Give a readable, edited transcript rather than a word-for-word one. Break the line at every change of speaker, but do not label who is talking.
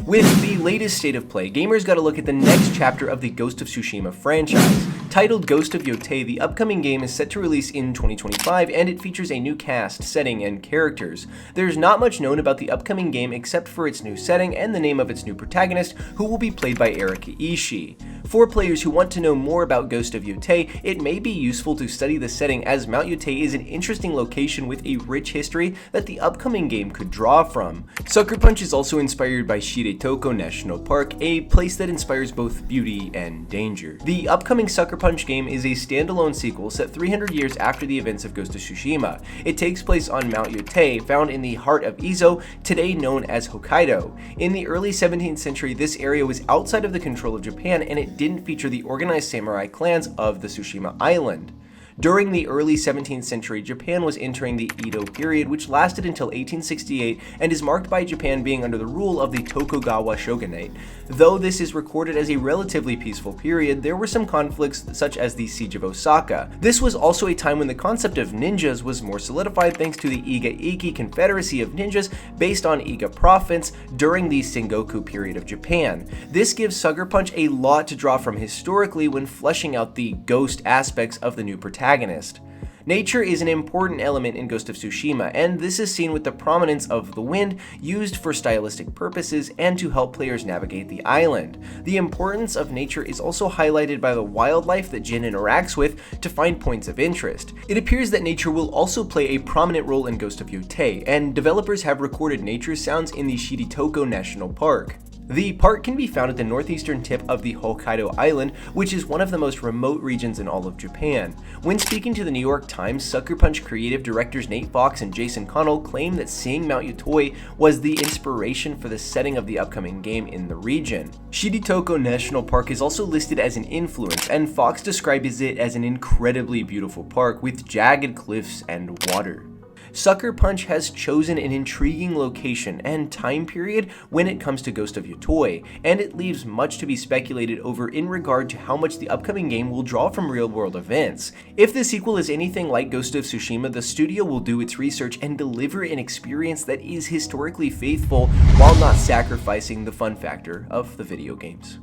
With the latest state of play, gamers got a look at the next chapter of the Ghost of Tsushima franchise. Titled Ghost of Yotei, the upcoming game is set to release in 2025, and it features a new cast, setting, and characters. There's not much known about the upcoming game except for its new setting and the name of its new protagonist, who will be played by Erika Ishii. For players who want to know more about Ghost of Yotei, it may be useful to study the setting, as Mount Yotei is an interesting location with a rich history that the upcoming game could draw from. Sucker Punch is also inspired by Shiretoko National Park, a place that inspires both beauty and danger. The upcoming Sucker Punch game is a standalone sequel set 300 years after the events of Ghost of Tsushima. It takes place on Mount Yotei, found in the heart of Izo, today known as Hokkaido. In the early 17th century, this area was outside of the control of Japan, and it didn't feature the organized samurai clans of the Tsushima Island. During the early 17th century, Japan was entering the Edo period, which lasted until 1868 and is marked by Japan being under the rule of the Tokugawa shogunate. Though this is recorded as a relatively peaceful period, there were some conflicts such as the Siege of Osaka. This was also a time when the concept of ninjas was more solidified thanks to the Iga-Iki Confederacy of Ninjas based on Iga province during the Sengoku period of Japan. This gives Sucker Punch a lot to draw from historically when fleshing out the ghost aspects of the new protagonist. Nature is an important element in Ghost of Tsushima, and this is seen with the prominence of the wind used for stylistic purposes and to help players navigate the island. The importance of nature is also highlighted by the wildlife that Jin interacts with to find points of interest. It appears that nature will also play a prominent role in Ghost of Yotei, and developers have recorded nature sounds in the Shiretoko National Park. The park can be found at the northeastern tip of the Hokkaido Island, which is one of the most remote regions in all of Japan. When speaking to the New York Times, Sucker Punch creative directors Nate Fox and Jason Connell claimed that seeing Mount Yotei was the inspiration for the setting of the upcoming game in the region. Shiretoko National Park is also listed as an influence, and Fox describes it as an incredibly beautiful park with jagged cliffs and water. Sucker Punch has chosen an intriguing location and time period when it comes to Ghost of Yotei, and it leaves much to be speculated over in regard to how much the upcoming game will draw from real-world events. If the sequel is anything like Ghost of Tsushima, the studio will do its research and deliver an experience that is historically faithful while not sacrificing the fun factor of the video games.